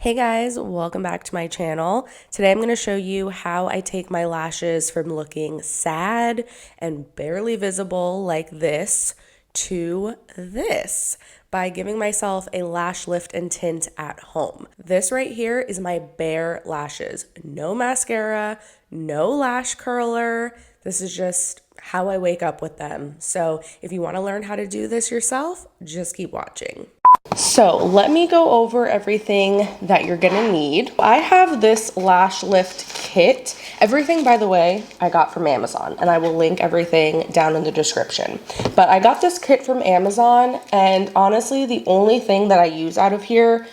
Hey guys, welcome back to my channel. Today I'm going to show you how I take my lashes from looking sad and barely visible like this to this by giving myself a lash lift and tint at home. This right here is my bare lashes. No mascara, no lash curler. This is just how I wake up with them. So if you want to learn how to do this yourself, just keep watching. So let me go over everything that you're gonna need. I have this lash lift kit. Everything, by the way, I got from Amazon, and I will link everything down in the description. But I got this kit from Amazon, and honestly, the only thing that I use out of here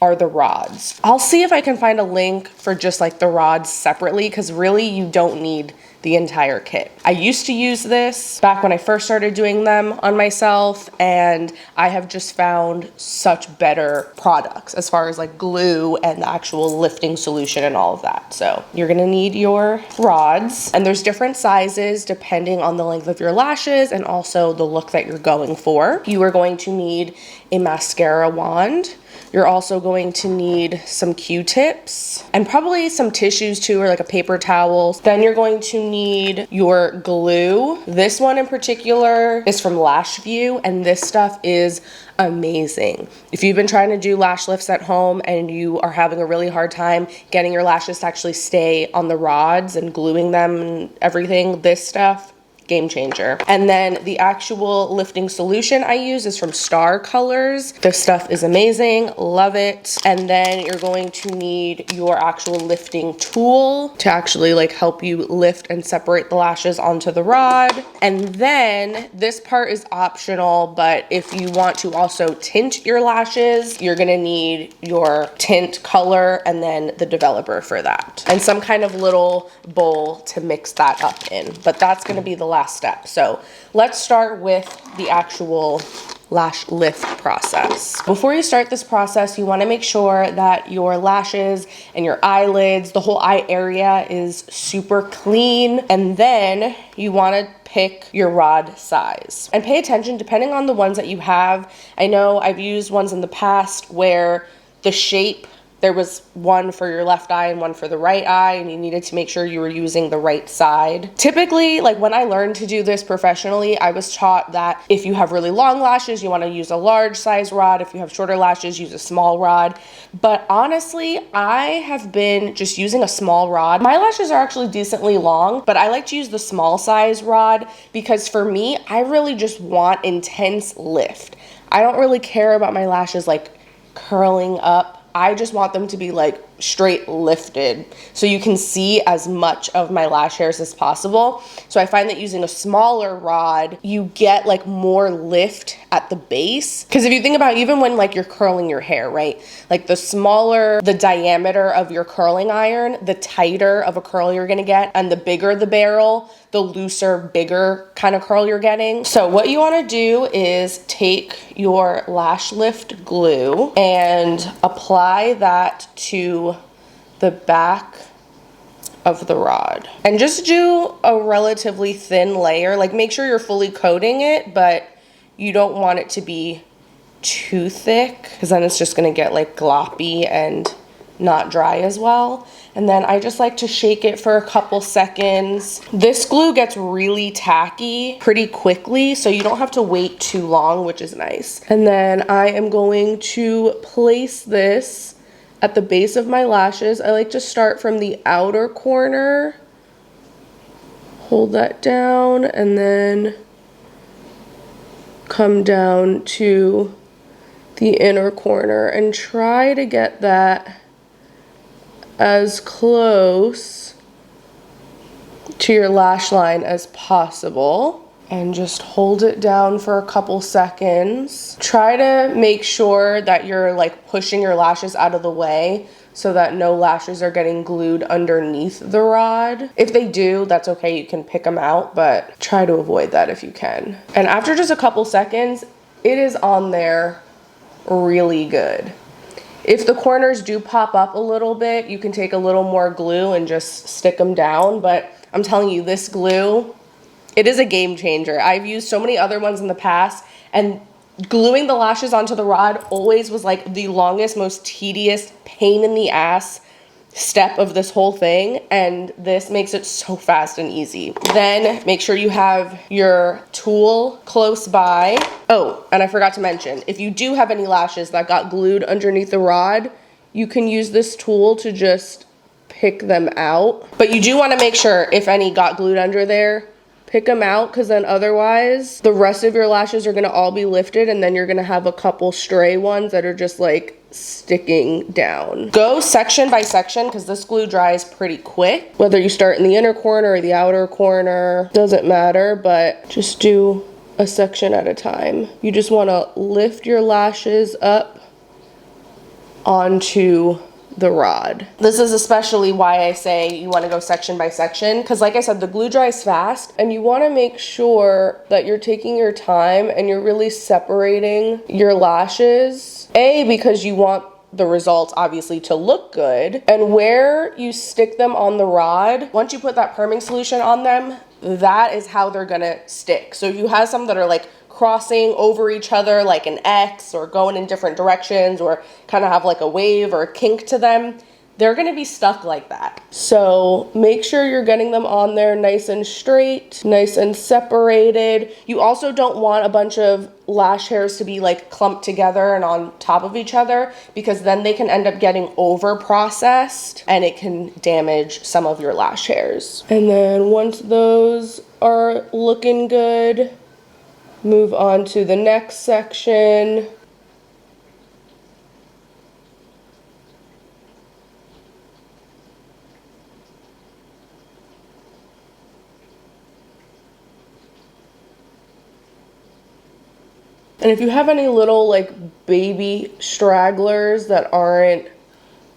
are the rods. I'll see if I can find a link for just like the rods separately, because really you don't need the entire kit. I used to use this back when I first started doing them on myself, and I have just found such better products as far as like glue and the actual lifting solution and all of that. So you're gonna need your rods, and there's different sizes depending on the length of your lashes and also the look that you're going for. You are going to need a mascara wand. You're also going to need some Q-tips and probably some tissues too, or like a paper towel. Then you're going to need your glue. This one in particular is from Lash View, and this stuff is amazing. If you've been trying to do lash lifts at home and you are having a really hard time getting your lashes to actually stay on the rods and gluing them and everything, this stuff, game changer. And then the actual lifting solution I use is from Star Colors. This stuff is amazing, love it. And then you're going to need your actual lifting tool to actually like help you lift and separate the lashes onto the rod. And then this part is optional, but if you want to also tint your lashes, you're gonna need your tint color and then the developer for that. And some kind of little bowl to mix that up in. But that's gonna be the last step. So let's start with the actual lash lift process. Before you start this process, you want to make sure that your lashes and your eyelids, the whole eye area is super clean. And then you want to pick your rod size and pay attention depending on the ones that you have. I know I've used ones in the past where the shape, there was one for your left eye and one for the right eye, and you needed to make sure you were using the right side. Typically, like when I learned to do this professionally, I was taught that if you have really long lashes, you want to use a large size rod. If you have shorter lashes, use a small rod. But honestly, I have been just using a small rod. My lashes are actually decently long, but I like to use the small size rod because for me, I really just want intense lift. I don't really care about my lashes like curling up. I just want them to be like straight lifted so you can see as much of my lash hairs as possible. So I find that using a smaller rod, you get like more lift at the base. Because if you think about even when like you're curling your hair, right? Like the smaller the diameter of your curling iron, the tighter of a curl you're gonna get, and the bigger the barrel, the looser, bigger kind of curl you're getting. So what you wanna do is take your lash lift glue and apply that to the back of the rod. And just do a relatively thin layer. Like make sure you're fully coating it, but you don't want it to be too thick because then it's just gonna get like gloppy and not dry as well. And then I just like to shake it for a couple seconds. This glue gets really tacky pretty quickly, so you don't have to wait too long, which is nice. And then I am going to place this at the base of my lashes. I like to start from the outer corner, hold that down, and then come down to the inner corner and try to get that as close to your lash line as possible. And just hold it down for a couple seconds. Try to make sure that you're like pushing your lashes out of the way so that no lashes are getting glued underneath the rod. If they do, that's okay, you can pick them out, but try to avoid that if you can. And after just a couple seconds, it is on there really good. If the corners do pop up a little bit, you can take a little more glue and just stick them down, but I'm telling you, this glue, it is a game changer. I've used so many other ones in the past, and Gluing the lashes onto the rod always was like the longest, most tedious, pain in the ass step of this whole thing, and this makes it so fast and easy. Then make sure you have your tool close by. Oh, and I forgot to mention, if you do have any lashes that got glued underneath the rod, you can use this tool to just pick them out. But you do want to make sure if any got glued under there, pick them out, because then otherwise the rest of your lashes are going to all be lifted, and then you're going to have a couple stray ones that are just like sticking down. Go section by section because this glue dries pretty quick. Whether you start in the inner corner or the outer corner, doesn't matter, but just do a section at a time. You just want to lift your lashes up onto the rod. This is especially why I say you want to go section by section, because like I said, the glue dries fast, and you want to make sure that you're taking your time and you're really separating your lashes. Because you want the results obviously to look good, and where you stick them on the rod, once you put that perming solution on them, that is how they're gonna stick. So if you have some that are like crossing over each other like an X, or going in different directions, or kind of have like a wave or a kink to them, they're going to be stuck like that. So make sure you're getting them on there nice and straight, nice and separated. You also don't want a bunch of lash hairs to be like clumped together and on top of each other, because then they can end up getting over processed and it can damage some of your lash hairs. And then once those are looking good, move on to the next section. And if you have any little like baby stragglers that aren't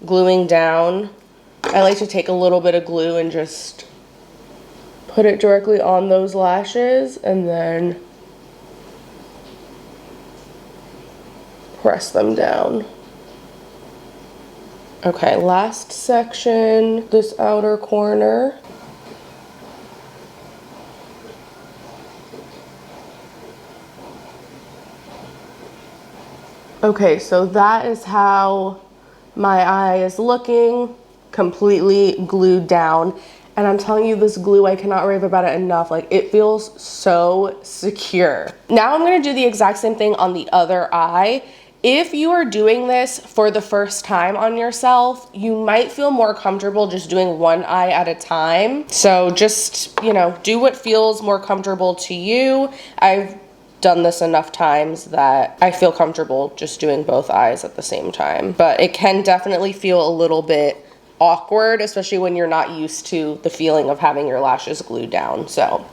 gluing down, I like to take a little bit of glue and just put it directly on those lashes and then press them down. Okay, last section, this outer corner. Okay, so that is how my eye is looking, completely glued down. And I'm telling you, this glue, I cannot rave about it enough. Like, it feels so secure. Now I'm gonna do the exact same thing on the other eye. If you are doing this for the first time on yourself, you might feel more comfortable just doing one eye at a time. So just, you know, do what feels more comfortable to you. I've done this enough times that I feel comfortable just doing both eyes at the same time. But it can definitely feel a little bit awkward, especially when you're not used to the feeling of having your lashes glued down. So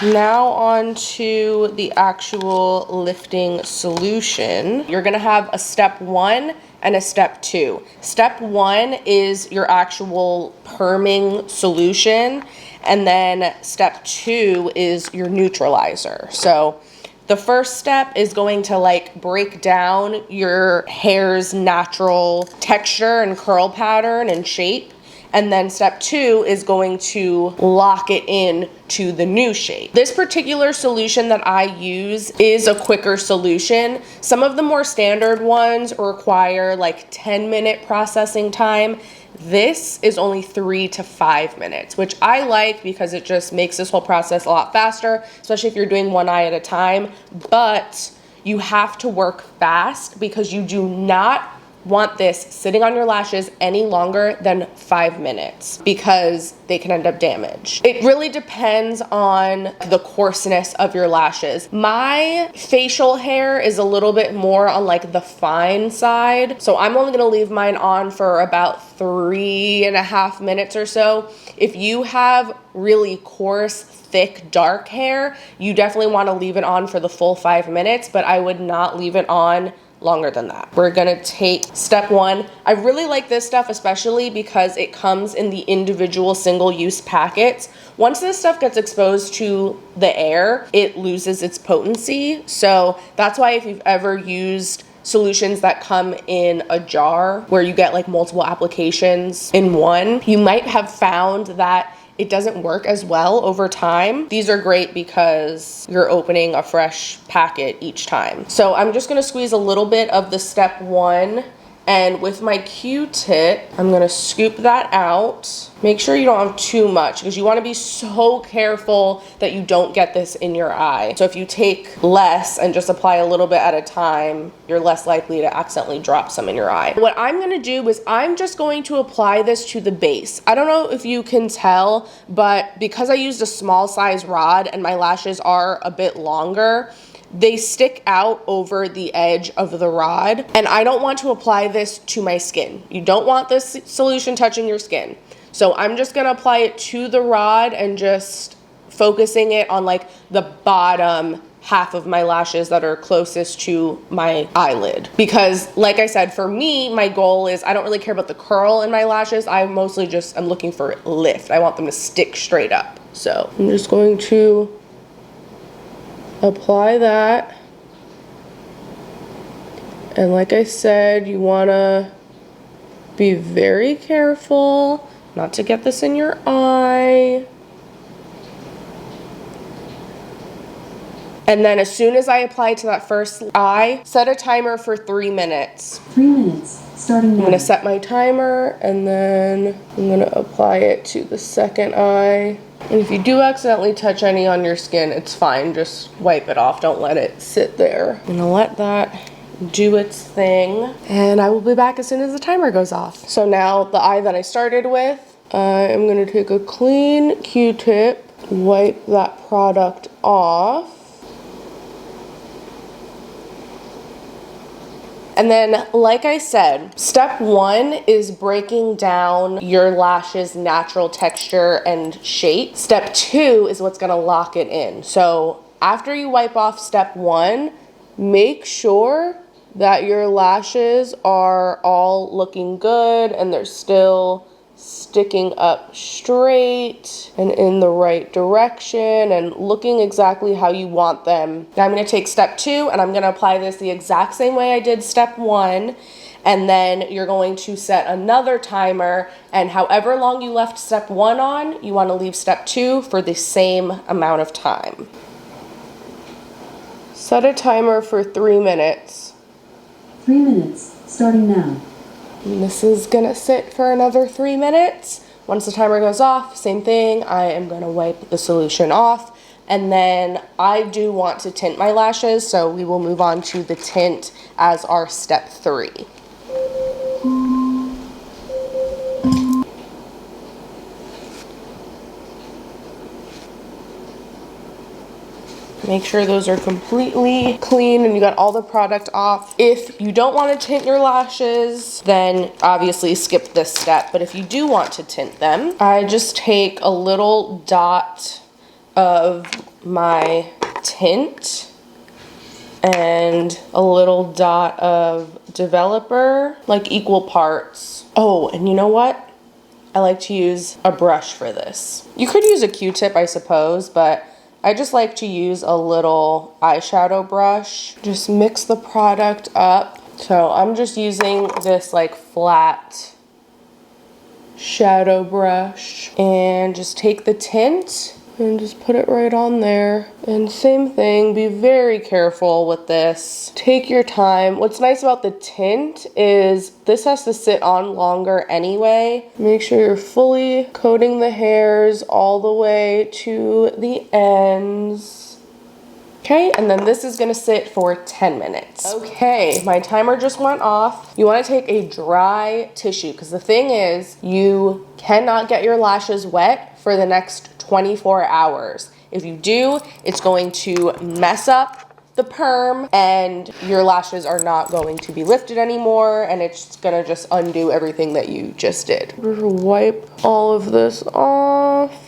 now on to the actual lifting solution. You're gonna have a step 1 and a step 2. Step 1 is your actual perming solution, and then step 2 is your neutralizer. So the first step is going to like break down your hair's natural texture and curl pattern and shape. And then step 2 is going to lock it in to the new shape. This particular solution that I use is a quicker solution. Some of the more standard ones require like 10-minute processing time. This is only 3 to 5 minutes, which I like because it just makes this whole process a lot faster, especially if you're doing one eye at a time. But you have to work fast because you do not want this sitting on your lashes any longer than 5 minutes because they can end up damaged. It really depends on the coarseness of your lashes. My facial hair is a little bit more on like the fine side, so I'm only gonna leave mine on for about 3.5 minutes or so. If you have really coarse, thick, dark hair, you definitely want to leave it on for the full 5 minutes, but I would not leave it on longer than that. We're gonna take step 1. I really like this stuff, especially because it comes in the individual single-use packets. Once this stuff gets exposed to the air, it loses its potency. So that's why if you've ever used solutions that come in a jar where you get like multiple applications in one, you might have found that it doesn't work as well over time. These are great because you're opening a fresh packet each time. So I'm just gonna squeeze a little bit of the step 1, and with my Q-tip, I'm gonna scoop that out. Make sure you don't have too much because you wanna be so careful that you don't get this in your eye. So if you take less and just apply a little bit at a time, you're less likely to accidentally drop some in your eye. What I'm gonna do is I'm just going to apply this to the base. I don't know if you can tell, but because I used a small size rod and my lashes are a bit longer, they stick out over the edge of the rod, and I don't want to apply this to my skin. You don't want this solution touching your skin. So I'm just gonna apply it to the rod and just focusing it on like the bottom half of my lashes that are closest to my eyelid. Because like I said, for me, my goal is I don't really care about the curl in my lashes. I'm looking for lift. I want them to stick straight up. So I'm just going to apply that, and like I said, you want to be very careful not to get this in your eye. And then as soon as I apply to that first eye, set a timer for 3 minutes. 3 minutes, starting now. I'm gonna set my timer, and then I'm gonna apply it to the second eye. And if you do accidentally touch any on your skin, it's fine. Just wipe it off. Don't let it sit there. I'm gonna let that do its thing. And I will be back as soon as the timer goes off. So now the eye that I started with, I'm gonna take a clean Q-tip, wipe that product off. And then, like I said, step 1 is breaking down your lash's natural texture and shape. Step 2 is what's gonna lock it in. So after you wipe off step 1, make sure that your lashes are all looking good and they're still sticking up straight and in the right direction and looking exactly how you want them. Now I'm going to take step 2 and I'm going to apply this the exact same way I did step 1, and then you're going to set another timer, and however long you left step 1 on, you want to leave step 2 for the same amount of time. Set a timer for 3 minutes. 3 minutes, starting now. And this is gonna sit for another 3 minutes. Once the timer goes off, same thing, I am gonna wipe the solution off. And then I do want to tint my lashes, so we will move on to the tint as our step 3. Make sure those are completely clean and you got all the product off. If you don't want to tint your lashes, then obviously skip this step. But if you do want to tint them, I just take a little dot of my tint and a little dot of developer, like equal parts. Oh, and you know what? I like to use a brush for this. You could use a Q-tip, I suppose, but I just like to use a little eyeshadow brush. Just mix the product up. So I'm just using this like flat shadow brush and just take the tint and just put it right on there. And same thing, be very careful with this. Take your time. What's nice about the tint is this has to sit on longer anyway. Make sure you're fully coating the hairs all the way to the ends. Okay, and then this is gonna sit for 10 minutes. Okay, my timer just went off. You wanna take a dry tissue, because the thing is, you cannot get your lashes wet for the next 24 hours. If you do, it's going to mess up the perm and your lashes are not going to be lifted anymore, and it's gonna just undo everything that you just did. Just wipe all of this off.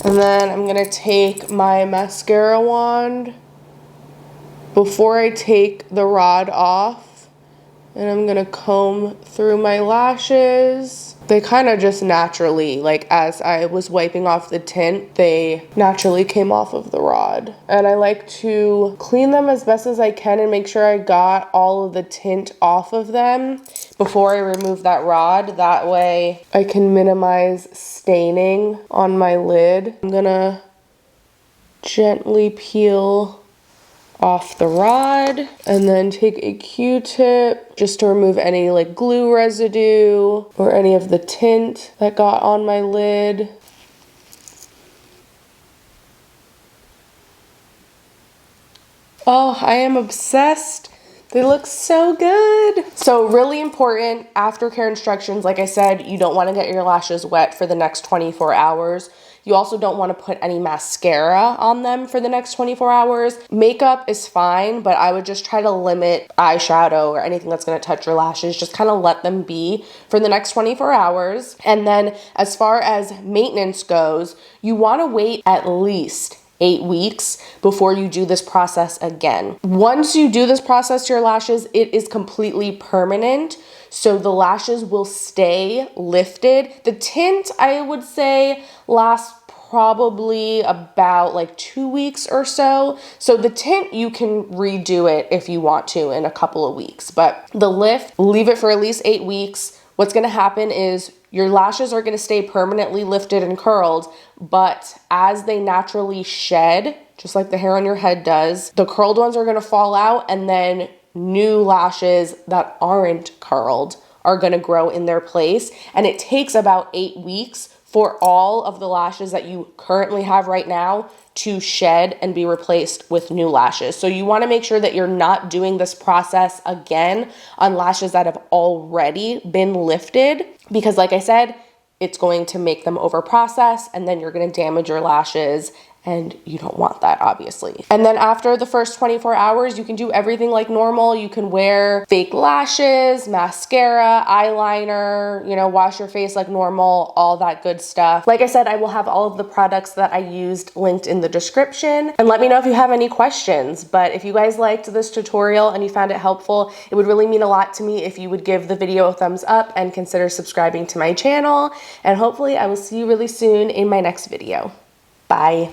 And then I'm gonna take my mascara wand before I take the rod off, and I'm gonna comb through my lashes. They kind of just naturally, like as I was wiping off the tint, they naturally came off of the rod. And I like to clean them as best as I can and make sure I got all of the tint off of them before I remove that rod. That way I can minimize staining on my lid. I'm gonna gently peel off the rod and then take a Q-tip just to remove any like glue residue or any of the tint that got on my lid. Oh, I am obsessed. They look so good. So really important aftercare instructions. Like I said, you don't want to get your lashes wet for the next 24 hours. You also don't want to put any mascara on them for the next 24 hours. Makeup is fine, but I would just try to limit eyeshadow or anything that's going to touch your lashes. Just kind of let them be for the next 24 hours. And then as far as maintenance goes, you want to wait at least 8 weeks before you do this process again. Once you do this process to your lashes, it is completely permanent. So the lashes will stay lifted. The tint, I would say, lasts probably about like 2 weeks or so. So the tint, you can redo it if you want to in a couple of weeks. But the lift, leave it for at least 8 weeks. What's gonna happen is your lashes are gonna stay permanently lifted and curled, but as they naturally shed, just like the hair on your head does, the curled ones are gonna fall out, and then new lashes that aren't curled are gonna grow in their place. And it takes about 8 weeks for all of the lashes that you currently have right now to shed and be replaced with new lashes. So you wanna make sure that you're not doing this process again on lashes that have already been lifted, because like I said, it's going to make them over process and then you're gonna damage your lashes, and you don't want that, obviously. And then after the first 24 hours, you can do everything like normal. You can wear fake lashes, mascara, eyeliner, you know, wash your face like normal, all that good stuff. Like I said, I will have all of the products that I used linked in the description. And let me know if you have any questions. But if you guys liked this tutorial and you found it helpful, it would really mean a lot to me if you would give the video a thumbs up and consider subscribing to my channel. And hopefully I will see you really soon in my next video. Bye.